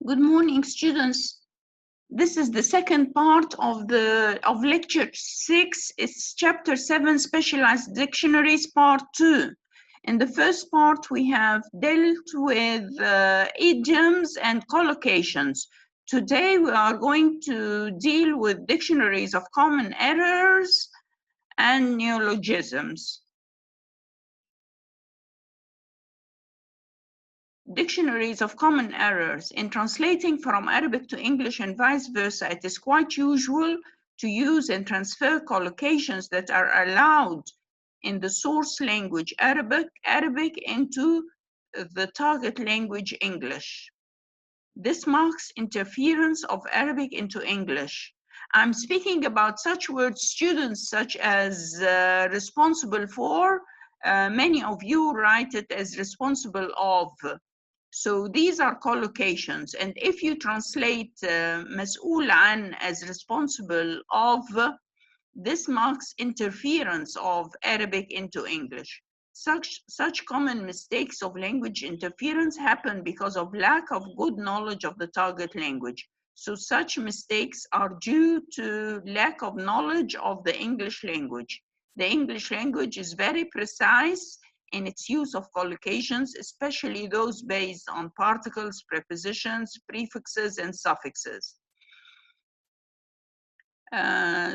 Good morning, students. This is the second part of lecture 6. It's chapter 7, Specialized Dictionaries, part 2. In the first part, we have dealt with idioms and collocations. Today, we are going to deal with dictionaries of common errors and neologisms. Dictionaries of common errors. In translating from Arabic to English and vice versa, it is quite usual to use and transfer collocations that are allowed in the source language Arabic into the target language English. This marks interference of Arabic into English. I'm speaking about such words, students, such as responsible for. Many of you write it as responsible of. So these are collocations, and if you translate مسؤول عن as responsible of, this marks interference of Arabic into English. Such common mistakes of language interference happen because of lack of good knowledge of the target language. So such mistakes are due to lack of knowledge of the English language. The English language is very precise in its use of collocations, especially those based on particles, prepositions, prefixes, and suffixes.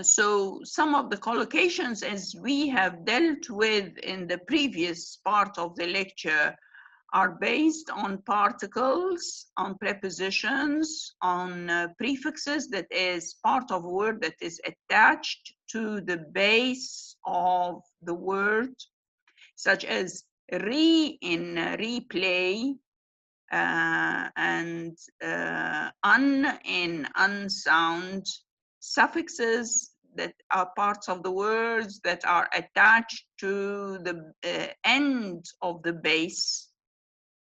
So some of the collocations, as we have dealt with in the previous part of the lecture, are based on particles, on prepositions, on prefixes, that is part of a word that is attached to the base of the word, such as re in replay, and un in unsound, suffixes that are parts of the words that are attached to the end of the base.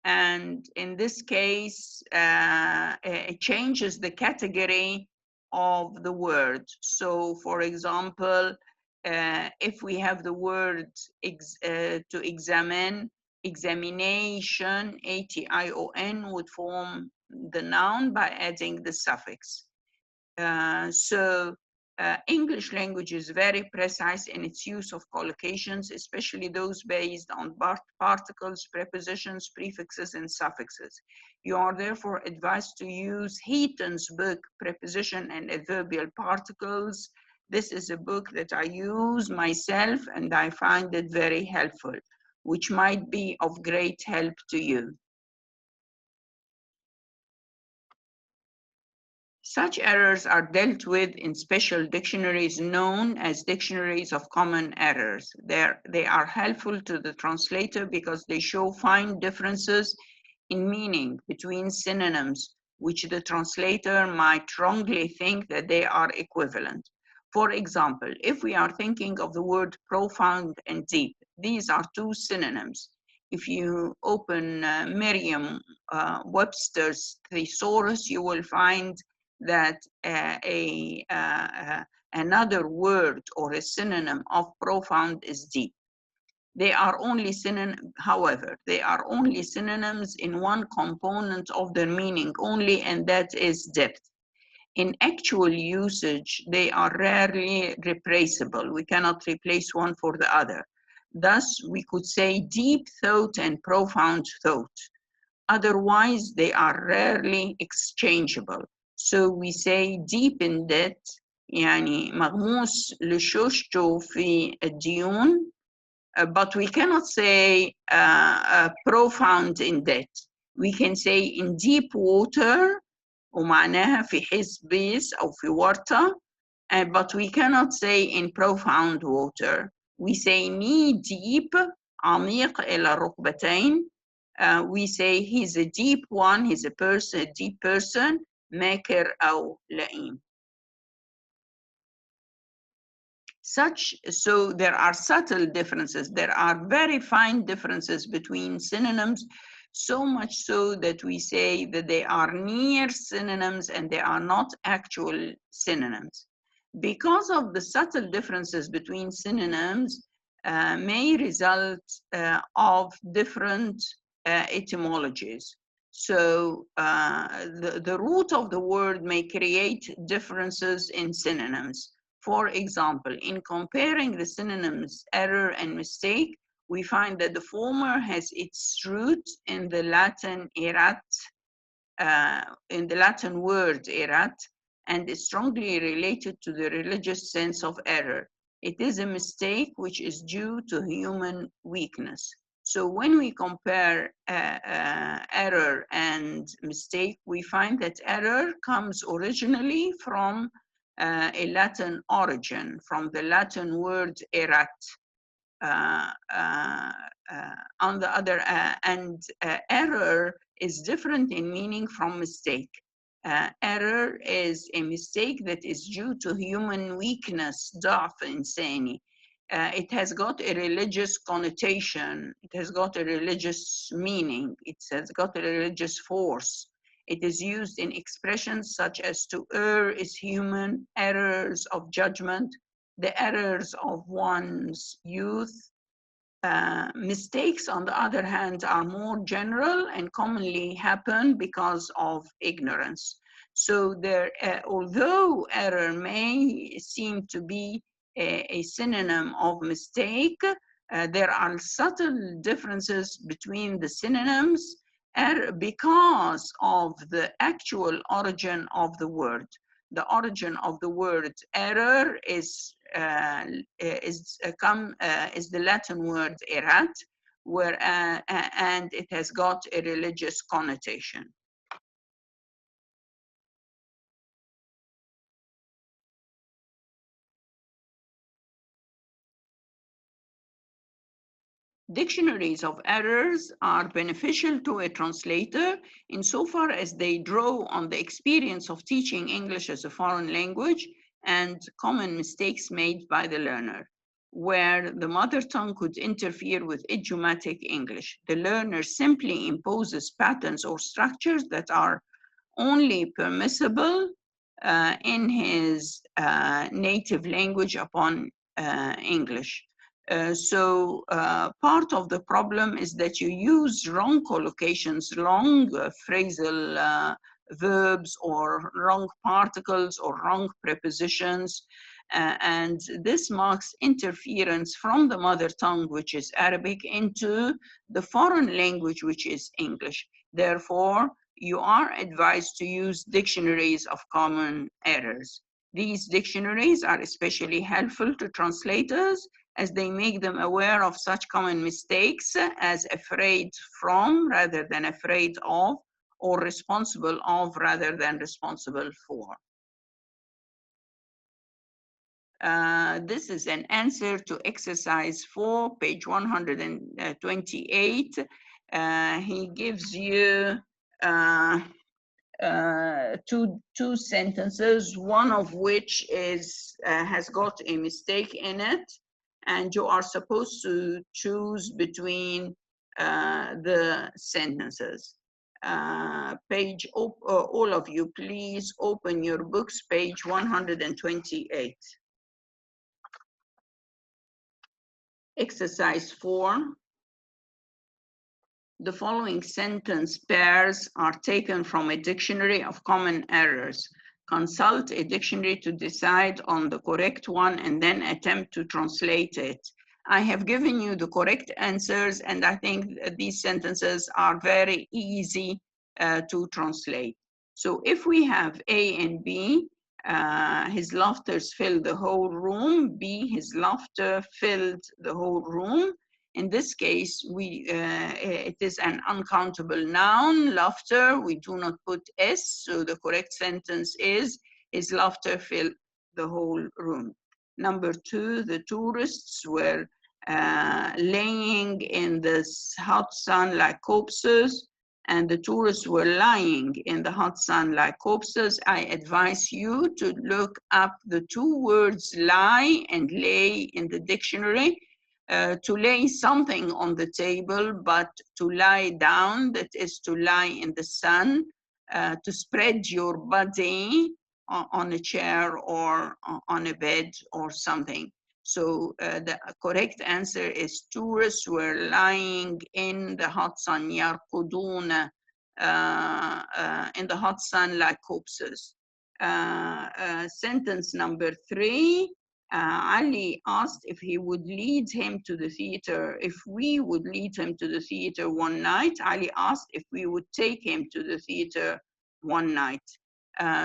And in this case, it changes the category of the word. So for example, if we have the word to examine, examination, A-T-I-O-N, would form the noun by adding the suffix. English language is very precise in its use of collocations, especially those based on particles, prepositions, prefixes, and suffixes. You are therefore advised to use Heaton's book, Preposition and Adverbial Particles. This is a book that I use myself, and I find it very helpful, which might be of great help to you. Such errors are dealt with in special dictionaries known as dictionaries of common errors. They are helpful to the translator because they show fine differences in meaning between synonyms, which the translator might wrongly think that they are equivalent. For example, if we are thinking of the word profound and deep, these are two synonyms. If you open Merriam-Webster's thesaurus, you will find that another word or a synonym of profound is deep. They are only however, they are only synonyms in one component of their meaning only, and that is depth. In actual usage, they are rarely replaceable. We cannot replace one for the other. Thus, we could say deep thought and profound thought. Otherwise, they are rarely exchangeable. So we say deep in debt, يعني مغموس لشوشته في الديون, but we cannot say profound in debt. We can say in deep water, ومعناها في حس بيس أو في ورطة, but we cannot say in profound water. We say knee deep, عميق إلى الركبتين. We say he's a deep one, he's a person, a deep person, ماكر أو لئيم. So there are subtle differences. There are very fine differences between synonyms, so much so that we say that they are near synonyms and they are not actual synonyms. Because of the subtle differences between synonyms may result of different etymologies. So the root of the word may create differences in synonyms. For example, in comparing the synonyms error and mistake, we find that the former has its root in the Latin erat, in the Latin word erat, and is strongly related to the religious sense of error. It is a mistake which is due to human weakness. So when we compare error and mistake, we find that error comes originally from a Latin origin, from the Latin word erat. On the other, error is different in meaning from mistake. Error is a mistake that is due to human weakness, ضعف إنساني. It has got a religious connotation. It has got a religious meaning. It has got a religious force. It is used in expressions such as to err is human, errors of judgment, the errors of one's youth. Mistakes, on the other hand, are more general and commonly happen because of ignorance. So there, although error may seem to be a synonym of mistake, there are subtle differences between the synonyms because of the actual origin of the word. The origin of the word error is the Latin word erat, where and it has got a religious connotation. Dictionaries of errors are beneficial to a translator insofar as they draw on the experience of teaching English as a foreign language and common mistakes made by the learner. Where the mother tongue could interfere with idiomatic English, the learner simply imposes patterns or structures that are only permissible in his native language upon English. So part of the problem is that you use wrong collocations, wrong phrasal verbs, or wrong particles, or wrong prepositions. And this marks interference from the mother tongue, which is Arabic, into the foreign language, which is English. Therefore, you are advised to use dictionaries of common errors. These dictionaries are especially helpful to translators as they make them aware of such common mistakes as afraid from rather than afraid of, or responsible of rather than responsible for. This is an answer to exercise 4, page 128. He gives you two sentences, one of which is has got a mistake in it, and you are supposed to choose between the sentences. All of you, please open your books, page 128. Exercise 4. The following sentence pairs are taken from a dictionary of common errors. Consult a dictionary to decide on the correct one and then attempt to translate it. I have given you the correct answers, and I think these sentences are very easy to translate. So if we have A and B, his laughter filled the whole room. B, his laughter filled the whole room. In this case, it is an uncountable noun, laughter. We do not put S, so the correct sentence is, his laughter filled the whole room. Number 2, the tourists were laying in the hot sun like corpses, and the tourists were lying in the hot sun like corpses. I advise you to look up the two words lie and lay in the dictionary. To lay something on the table, but to lie down, that is to lie in the sun, to spread your body on a chair or on a bed or something. So the correct answer is tourists were lying in the hot sun. يرقدون in the hot sun like corpses. Sentence number 3, Ali asked if he would lead him to the theater, if we would lead him to the theater one night. Ali asked if we would take him to the theater one night.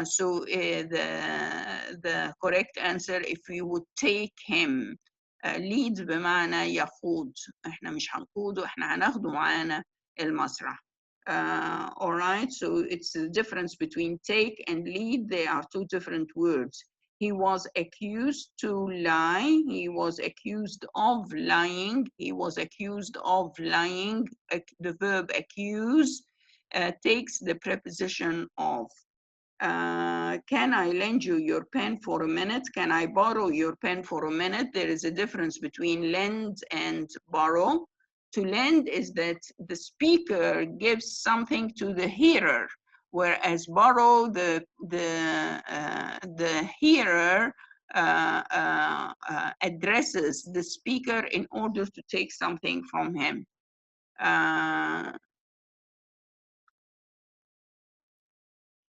So the correct answer, if we would take him. lead بمعنى يقود، احنا مش هنقوده، احنا هناخده معانا المسرح. All right, so it's the difference between take and lead. They are two different words. He was accused to lie. He was accused of lying. He was accused of lying. The verb accuse takes the preposition of. Can I lend you your pen for a minute? Can I borrow your pen for a minute? There is a difference between lend and borrow. To lend is that the speaker gives something to the hearer, whereas borrow, the hearer addresses the speaker in order to take something from him.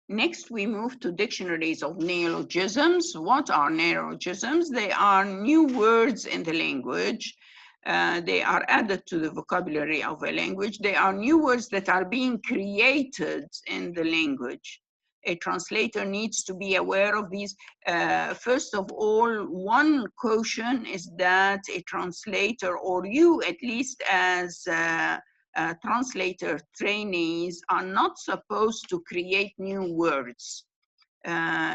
Next, we move to dictionaries of neologisms. What are neologisms? They are new words in the language. They are added to the vocabulary of a language. They are new words that are being created in the language. A translator needs to be aware of these. First of all, one caution is that a translator, or you at least as translator trainees, are not supposed to create new words.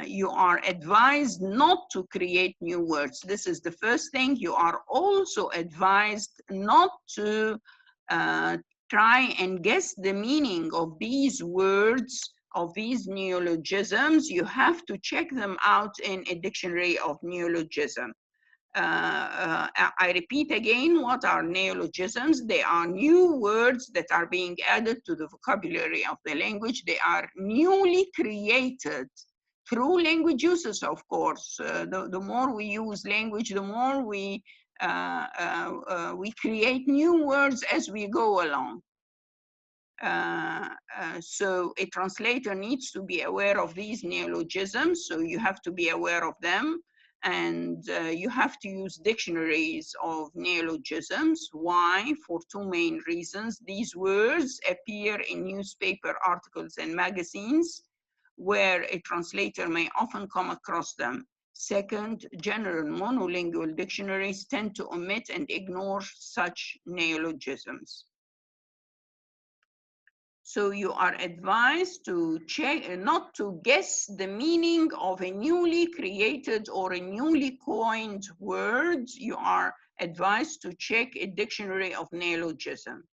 You are advised not to create new words. This is the first thing. You are also advised not to try and guess the meaning of these words, of these neologisms. You have to check them out in a dictionary of neologism. I repeat again, what are neologisms? They are new words that are being added to the vocabulary of the language. They are newly created through language uses, of course. The more we use language, the more we create new words as we go along. So a translator needs to be aware of these neologisms, so you have to be aware of them. And you have to use dictionaries of neologisms. Why? For two main reasons. These words appear in newspaper articles and magazines, where a translator may often come across them. Second, general monolingual dictionaries tend to omit and ignore such neologisms. So you are advised to check, not to guess the meaning of a newly created or a newly coined word. You are advised to check a dictionary of neologism.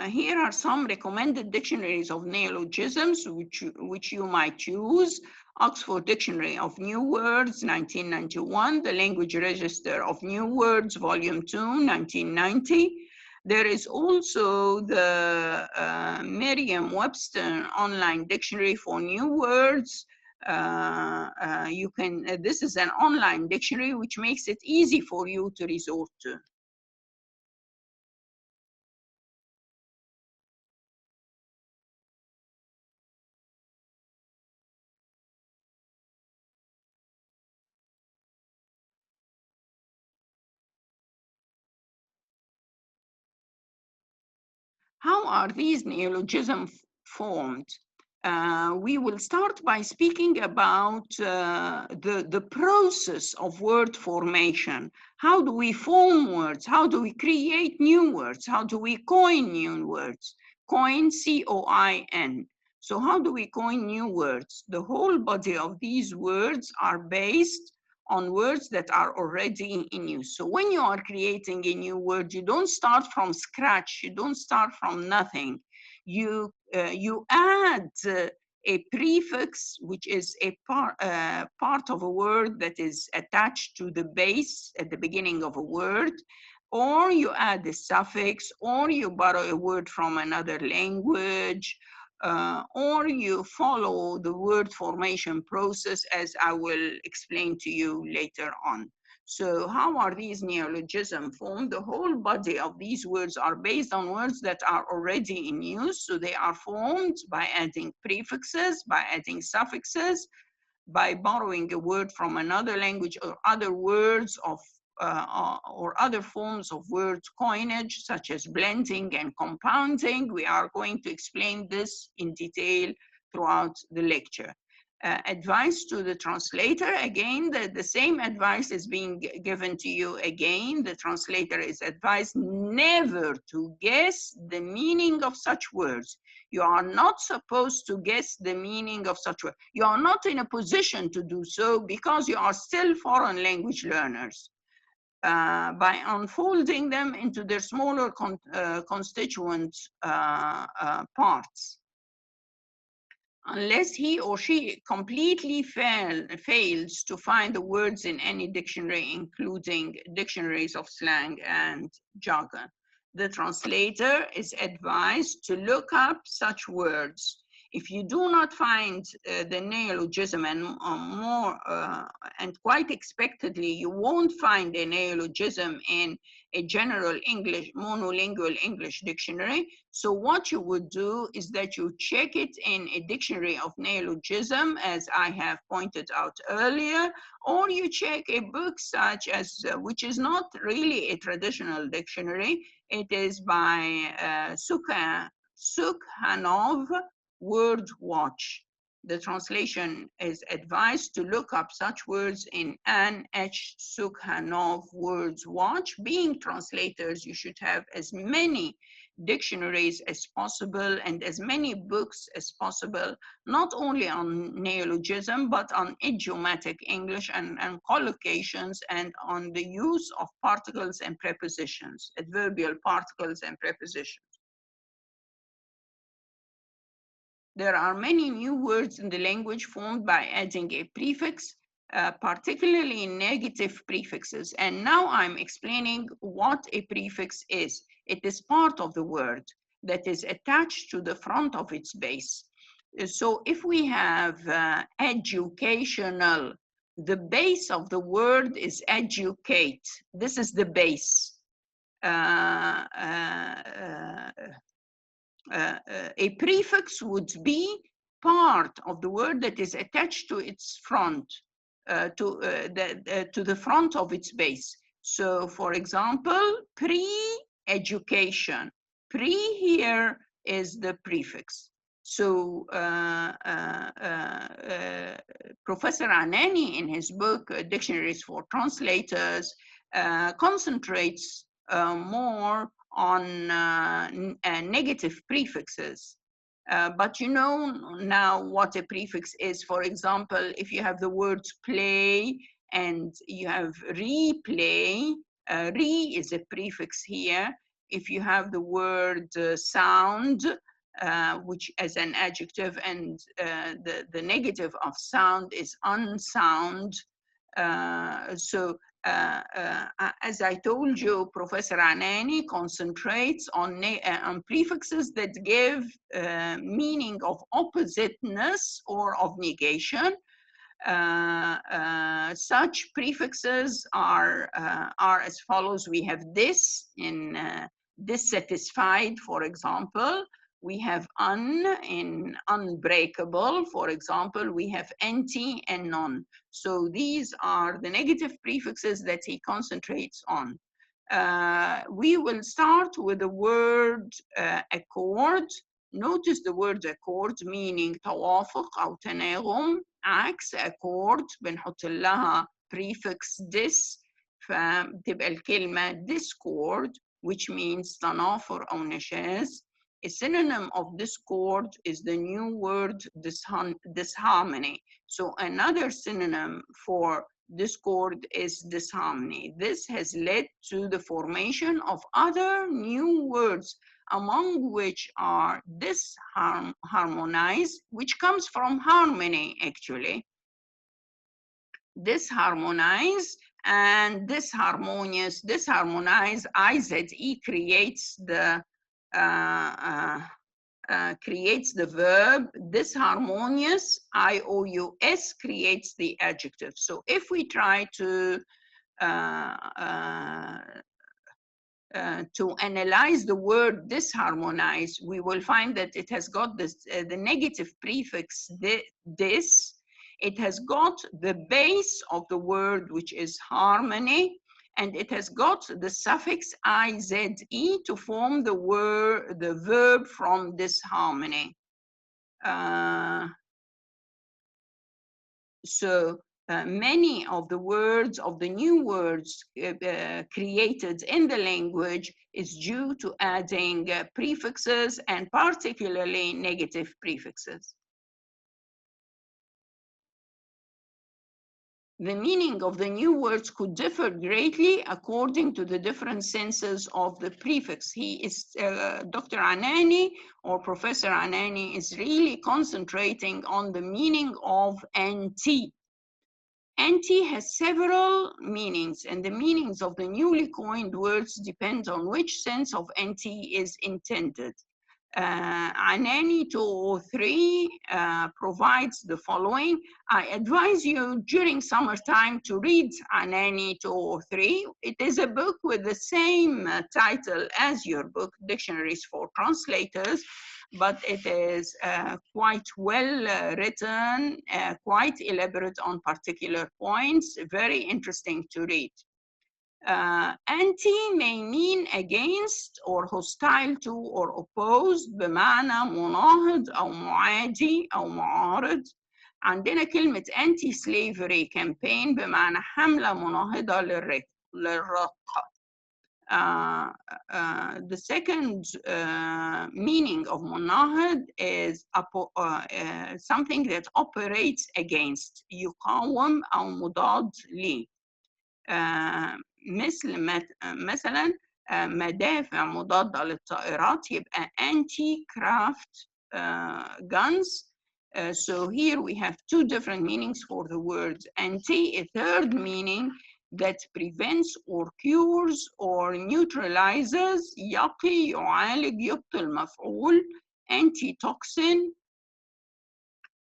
Here are some recommended dictionaries of neologisms which you might use. Oxford Dictionary of New Words, 1991. The Language Register of New Words, Volume 2, 1990. There is also the Merriam-Webster Online Dictionary for New Words. This is an online dictionary which makes it easy for you to resort to. How are these neologisms formed? We will start by speaking about the process of word formation. How do we form words? How do we create new words? How do we coin new words? Coin, C-O-I-N. So how do we coin new words? The whole body of these words are based on words that are already in use. So when you are creating a new word, you don't start from scratch. You don't start from nothing. You add a prefix, which is a part of a word that is attached to the base at the beginning of a word, or you add a suffix, or you borrow a word from another language, or you follow the word formation process, as I will explain to you later on. So how are these neologisms formed? The whole body of these words are based on words that are already in use. So they are formed by adding prefixes, by adding suffixes, by borrowing a word from another language or other words of or other forms of word coinage, such as blending and compounding. We are going to explain this in detail throughout the lecture. Advice to the translator, again, the same advice is being given to you again. The translator is advised never to guess the meaning of such words. You are not supposed to guess the meaning of such words. You are not in a position to do so because you are still foreign language learners. By unfolding them into their smaller constituent parts. Unless he or she completely fails to find the words in any dictionary, including dictionaries of slang and jargon, the translator is advised to look up such words. If you do not find the neologism and quite expectedly, you won't find a neologism in a general English, monolingual English dictionary. So what you would do is that you check it in a dictionary of neologism, as I have pointed out earlier, or you check a book such as, which is not really a traditional dictionary. It is by Sukhanov Word Watch. The translation is advised to look up such words in Anne H. Sukhanov Words Watch. Being translators, you should have as many dictionaries as possible and as many books as possible, not only on neologism, but on idiomatic English and collocations and on the use of particles and prepositions, adverbial particles and prepositions. There are many new words in the language formed by adding a prefix, particularly negative prefixes. And now I'm explaining what a prefix is. It is part of the word that is attached to the front of its base. So if we have educational, the base of the word is educate. This is the base. A prefix would be part of the word that is attached to its front, to the front of its base. So for example, pre-education. Pre here is the prefix. So Professor Anani, in his book, Dictionaries for Translators, concentrates more on negative prefixes. But you know now what a prefix is. For example, if you have the words play and you have replay, re is a prefix here. If you have the word sound, which as an adjective, and the negative of sound is unsound. As I told you, Professor Anani concentrates on prefixes that give meaning of oppositeness or of negation. Such prefixes are as follows. We have this in dissatisfied, for example. We have un in unbreakable, for example. We have anti and non. So these are the negative prefixes that he concentrates on. We will start with the word accord. Notice the word accord meaning توافق أو تناغم. عكس accord بنحط لها prefix dis فتبقى الكلمة discord, which means تنافر أو نشاز. A synonym of discord is the new word disharmony. So another synonym for discord is disharmony. This has led to the formation of other new words, among which are disharmonize, which comes from harmony actually. Disharmonize and disharmonious. Disharmonize, IZE creates the verb. Disharmonious, IOUS creates the adjective. So if we try to to analyze the word disharmonize, we will find that it has got this, the negative prefix dis. It has got the base of the word, which is harmony, and it has got the suffix ize to form the word, the verb from disharmony. So many of the words, of the new words created in the language is due to adding prefixes, and particularly negative prefixes. The meaning of the new words could differ greatly according to the different senses of the prefix. Dr. Anani, or Professor Anani, is really concentrating on the meaning of anti. Anti has several meanings, and the meanings of the newly coined words depend on which sense of anti is intended. Anani 203 provides the following. I advise you during summertime to read Anani 203. It is a book with the same title as your book, Dictionaries for Translators, but it is quite well written, quite elaborate on particular points, very interesting to read. Anti may mean against or hostile to or opposed بمعنى مناهض أو معادي أو معارض. عندنا كلمة anti slavery campaign بمعنى حملة مناهضة للرق. The second meaning of مناهض is something that operates against, يقاوم أو مضاد ليه. مثلا مدافع مضادة للطائرات يبقى anti-craft guns. So here we have two different meanings for the word anti. A third meaning that prevents or cures or neutralizes. يقي يعالج يبطل مفعول. anti-toxin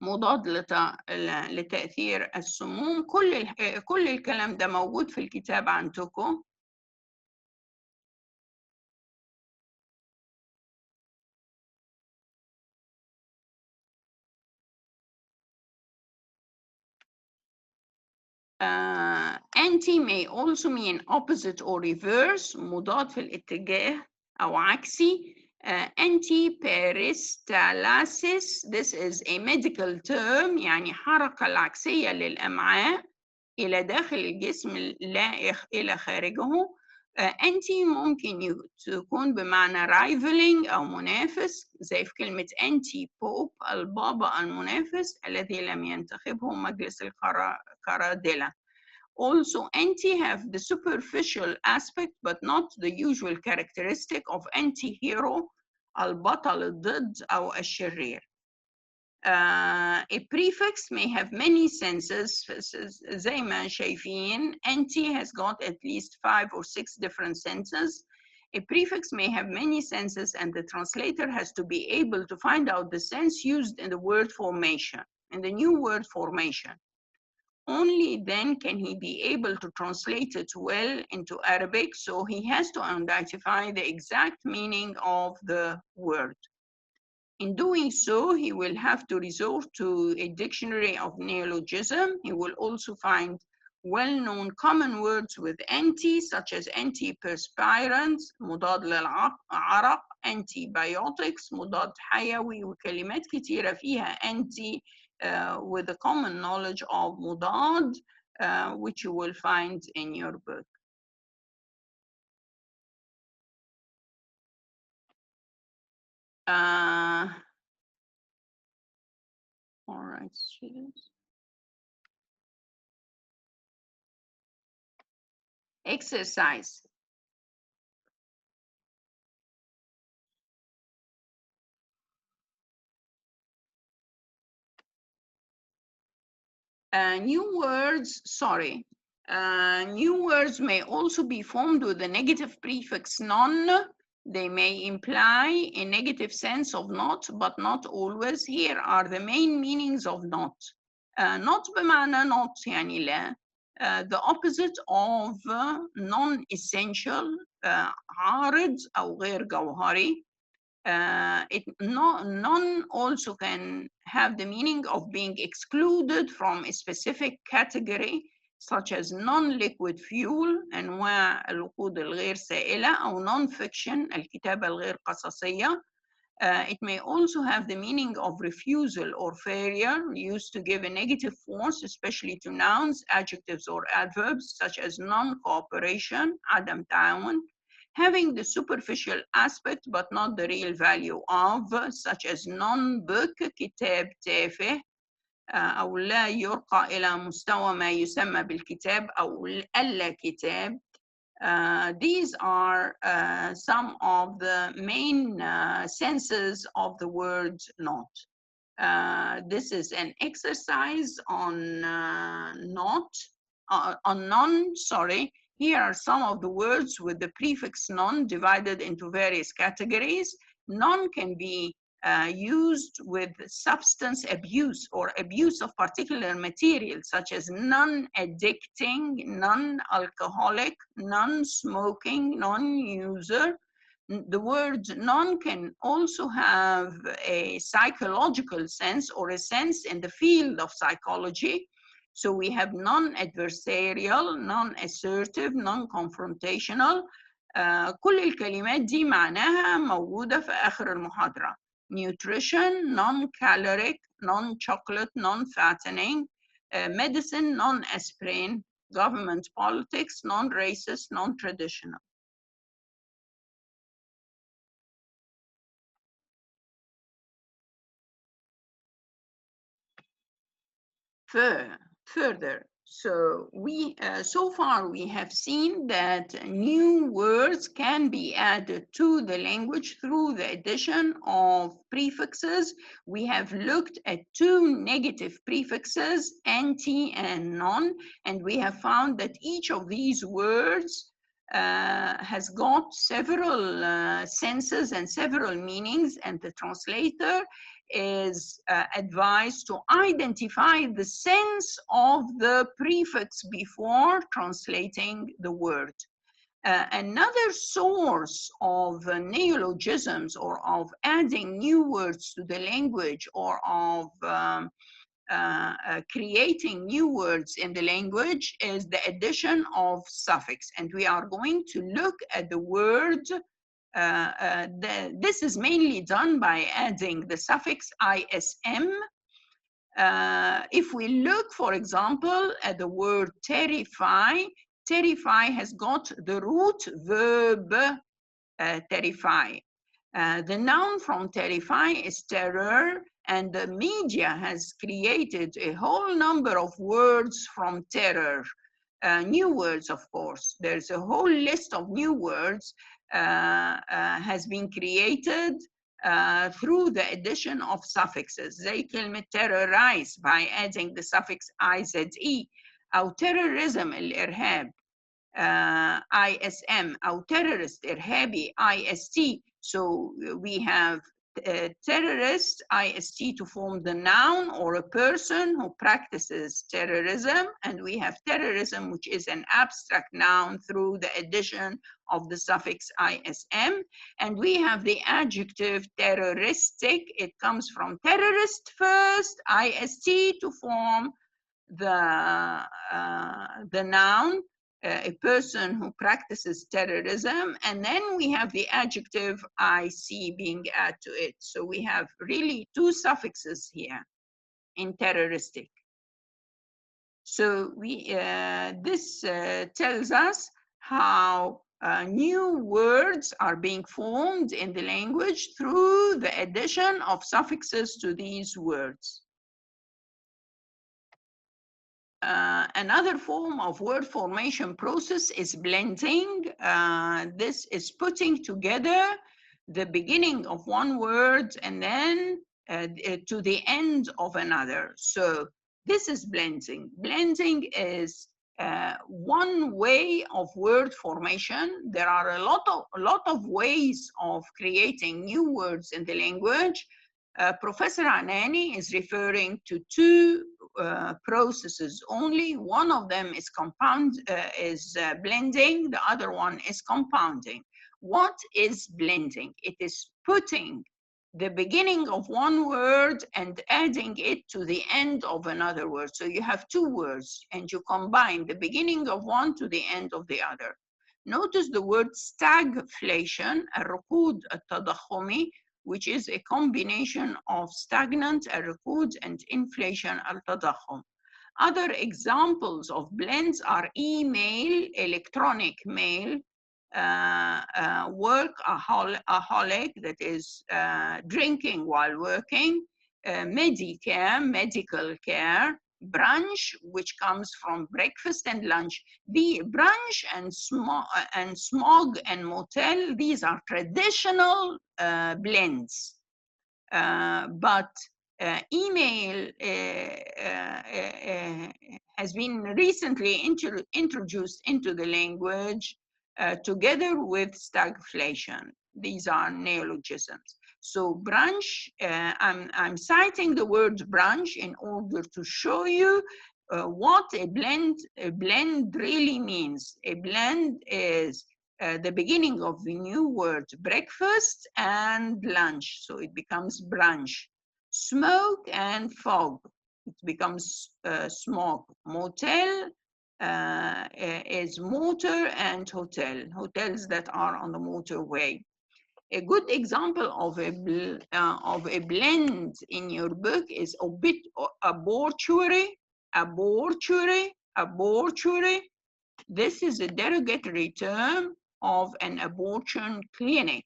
مضاد لتأثير السموم. كل الكلام ده موجود في الكتاب عندكم. Anti may also mean opposite or reverse, مضاد في الاتجاه أو عكسي. Anti-peristalsis, this is a medical term, يعني حركة العكسية للأمعاء إلى داخل الجسم لا إلى خارجه. Anti ممكن تكون بمعنى rivaling أو منافس، زي في كلمة anti-pope البابا المنافس الذي لم ينتخبه مجلس القرادلة. Also, anti have the superficial aspect, but not the usual characteristic of anti-hero, البطل الضد أو الشرير. A prefix may have many senses. زي ما شايفين, anti has got at least 5 or 6 different senses. A prefix may have many senses, and the translator has to be able to find out the sense used in the word formation, in the new word formation. Only then can he be able to translate it well into Arabic, so he has to identify the exact meaning of the word. In doing so, he will have to resort to a dictionary of neologism. He will also find well-known common words with anti, such as antiperspirants, مضاد للعرق, antibiotics, مضاد حيوي, وكلمات كتيرة فيها anti with the common knowledge of مضاد, which you will find in your book. All right, students. Exercise. New words may also be formed with the negative prefix non. They may imply a negative sense of not, but not always. Here are the main meanings of not. Not بمعنى not يعني لا. the opposite of non-essential, عارض أو غير جوهري. None also can have the meaning of being excluded from a specific category, such as non-liquid fuel, أنواع الوقود الغير سائلة، أو non-fiction، الكتابة الغير قصصية. It may also have the meaning of refusal or failure, used to give a negative force, especially to nouns, adjectives, or adverbs, such as non-cooperation, عدم تعاون. Having the superficial aspect but not the real value of, such as non-book، كتاب تافه، أو لا يرقى إلى مستوى ما يسمى بالكتاب أو اللا كتاب. These are some of the main senses of the word not. This is an exercise on none, sorry. Here are some of the words with the prefix non divided into various categories. None can be used with substance abuse or abuse of particular material, such as non-addicting, non-alcoholic, non-smoking, non-user. The word non can also have a psychological sense or a sense in the field of psychology. So we have non-adversarial, non-assertive, non-confrontational. كل الكلمات دي معناها موجودة في آخر المحاضرة. Nutrition, non-caloric, non-chocolate, non-fattening. Medicine, non-aspirin. Government politics, non-racist, non-traditional. Further, so far we have seen that new words can be added to the language through the addition of prefixes. We have looked at two negative prefixes, anti and non, and we have found that each of these words has got several senses and several meanings, and the translator is advised to identify the sense of the prefix before translating the word. Another source of neologisms or of adding new words to the language or of creating new words in the language is the addition of suffix. And we are going to look at the word. This is mainly done by adding the suffix ism. If we look, for example, at the word terrify, terrify has got the root verb terrify. The noun from terrify is terror, and the media has created a whole number of words from terror. New words, of course. There's a whole list of new words has been created through the addition of suffixes. زي كلمة terrorize by adding the suffix IZE, أو terrorism الإرهاب ISM, أو terrorist إرهابي IST. So we have terrorist, IST, to form the noun or a person who practices terrorism, and we have terrorism, which is an abstract noun through the addition of the suffix ISM, and we have the adjective terroristic. It comes from terrorist first, IST, to form the noun, a person who practices terrorism, and then we have the adjective IC being added to it. So we have really two suffixes here in terroristic. So this tells us how new words are being formed in the language through the addition of suffixes to these words. Another form of word formation process is blending. This is putting together the beginning of one word and then to the end of another. So this is blending. Blending is one way of word formation. There are a lot of ways of creating new words in the language. Professor Anani is referring to two processes only. One of them is blending, the other one is compounding. What is blending? It is putting the beginning of one word and adding it to the end of another word. So you have two words and you combine the beginning of one to the end of the other. Notice the word stagflation, الركود التضخمي, which is a combination of stagnant الركود and inflation التضخم. Other examples of blends are email, electronic mail, workaholic, that is drinking while working, medicare, medical care, brunch, which comes from breakfast and lunch. The brunch and smog and motel, these are traditional blends. But email has been recently introduced into the language together with stagflation. These are neologisms. So brunch, I'm citing the word brunch in order to show you what a blend really means. A blend is the beginning of the new word breakfast and lunch, so it becomes brunch. Smoke and fog, it becomes smog. Motel is motor and hotel, hotels that are on the motorway. A good example of a blend in your book is abortuary. This is a derogatory term of an abortion clinic.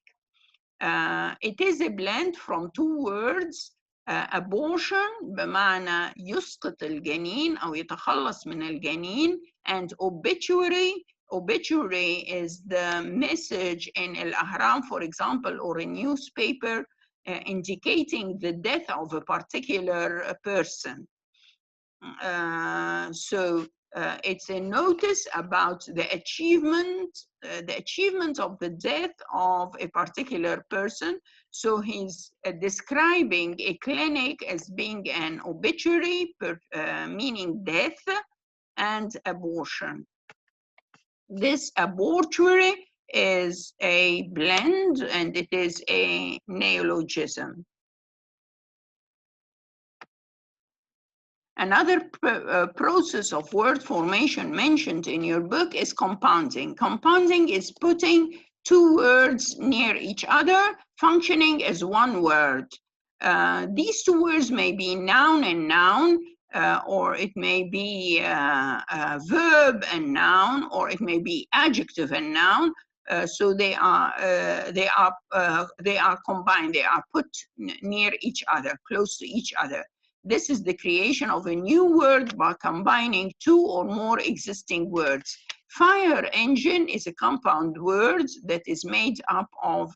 It is a blend from two words, abortion بمعنى يسقط الجنين أو يتخلص من الجنين, and obituary. Obituary is the message in El Ahram, for example, or a newspaper indicating the death of a particular person. It's a notice about the achievement of the death of a particular person. So he's describing a clinic as being an obituary, meaning death, and abortion. This abortuary is a blend and it is a neologism. Another process of word formation mentioned in your book is compounding. Compounding is putting two words near each other, functioning as one word. These two words may be noun and noun, or it may be verb and noun, or it may be adjective and noun. So they are combined. They are put near each other, close to each other. This is the creation of a new word by combining two or more existing words. Fire engine is a compound word that is made up of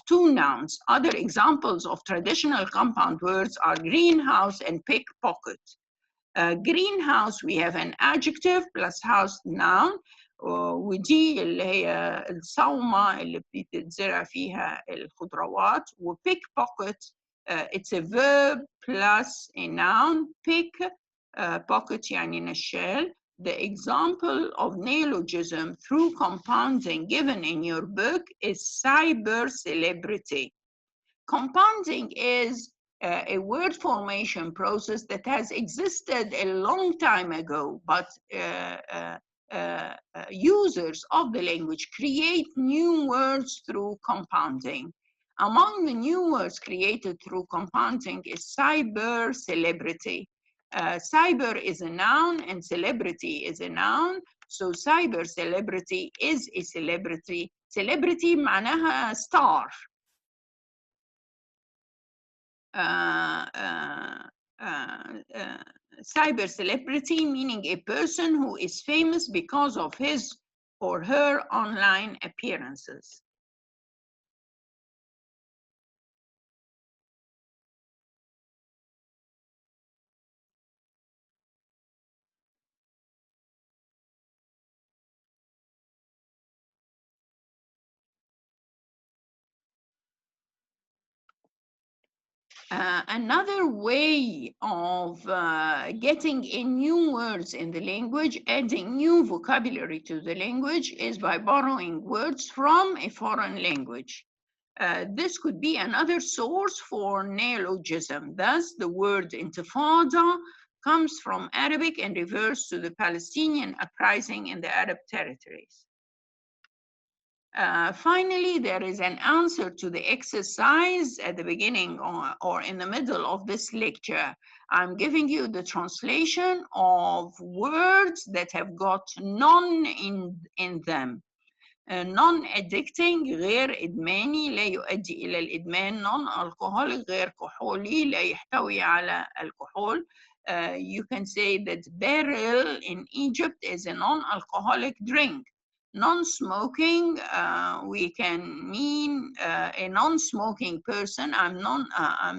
two nouns. Other examples of traditional compound words are greenhouse and pickpocket. Greenhouse, we have an adjective plus house noun, ودي اللي هي الصومة اللي بتتزرع فيها الخضروات. وpickpocket, it's a verb plus a noun. Pick, pocket يعني نشال. The example of neologism through compounding given in your book is cyber celebrity. Compounding is a word formation process that has existed a long time ago, but users of the language create new words through compounding. Among the new words created through compounding is cyber celebrity. Cyber is a noun and celebrity is a noun. So cyber celebrity is a celebrity. Celebrity معناها star. Cyber celebrity meaning a person who is famous because of his or her online appearances. Another way of getting in new words in the language, adding new vocabulary to the language, is by borrowing words from a foreign language. This could be another source for neologism. Thus, the word intifada comes from Arabic and refers to the Palestinian uprising in the Arab territories. Finally, there is an answer to the exercise at the beginning or in the middle of this lecture. I'm giving you the translation of words that have got non in them. Non-addicting غير إدماني لا يؤدي إلى الإدمان. Non-alcoholic غير كحولي لا يحتوي على الكحول. You can say that beryl in Egypt is a non-alcoholic drink. Non-smoking, we can mean a non-smoking person. I'm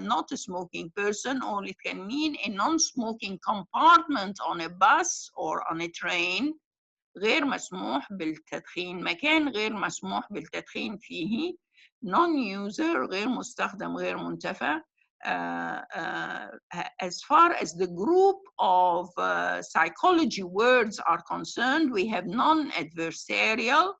not a smoking person, or it can mean a non-smoking compartment on a bus or on a train. غير مسموح بالتدخين، مكان غير مسموح بالتدخين فيه. Non-user غير مستخدم غير منتفع. As far as the group of psychology words are concerned, we have non-adversarial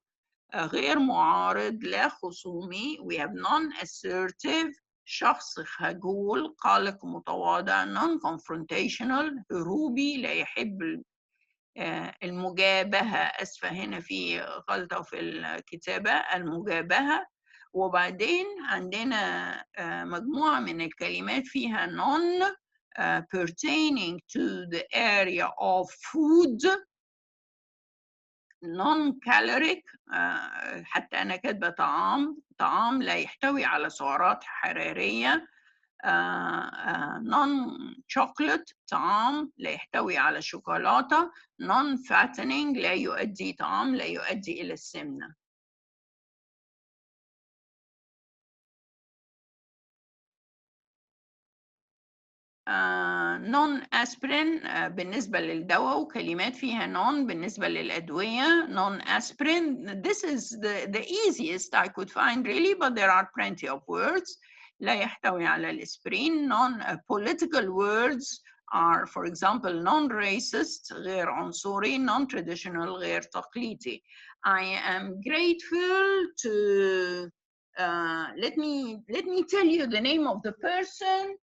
غير معارض لا خصومي. We have non-assertive شخص خجول قلق متواضع. Non-confrontational هروبي لا يحب المجابهة. أسفة هنا في غلطة في الكتابة، المجابهة. وبعدين عندنا مجموعة من الكلمات فيها non pertaining to the area of food. non-caloric حتى أنا كاتبة طعام لا يحتوي على سعرات حرارية. non-chocolate طعام لا يحتوي على شوكولاتة. non-fattening لا يؤدي طعام لا يؤدي إلى السمنة. non-aspirin بالنسبة للدواء وكلمات فيها non بالنسبة للأدوية. non-aspirin, this is the easiest I could find really, but there are plenty of words. لا يحتوي على الإسبرين. non-political words are, for example, non-racist غير عنصري. non-traditional غير تقليدي. I am grateful to let me tell you the name of the person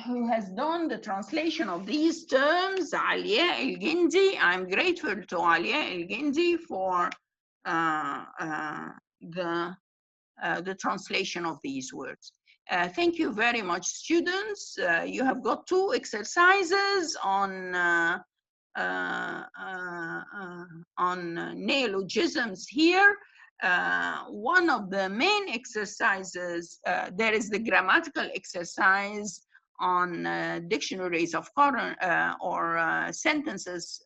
who has done the translation of these terms, Alia El-Gindi. I'm grateful to Alia El-Gindi for the translation of these words. Thank you very much, students. You have got 2 exercises on neologisms here. One of the main exercises, there is the grammatical exercise on dictionaries of foreign or sentences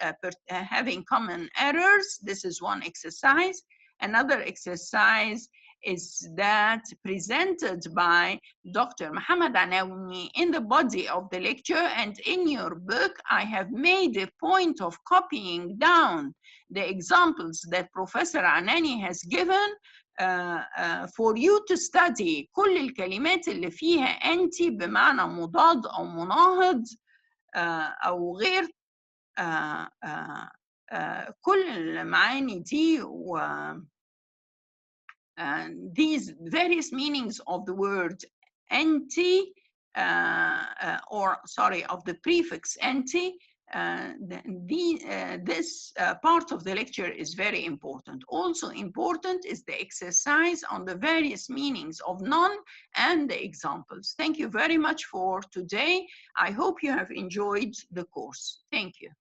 having common errors. This is one exercise. Another exercise is that presented by Dr. Muhammad Anaouni in the body of the lecture, and in your book I have made a point of copying down the examples that Professor Anani has given for you to study. كل الكلمات اللي فيها أنتي بمعنى مضاد أو مناهض أو غير كل المعاني دي these various meanings of the word anti or sorry of the prefix anti. This part of the lecture is very important. Also important is the exercise on the various meanings of non and the examples. Thank you very much for today. I hope you have enjoyed the course. Thank you.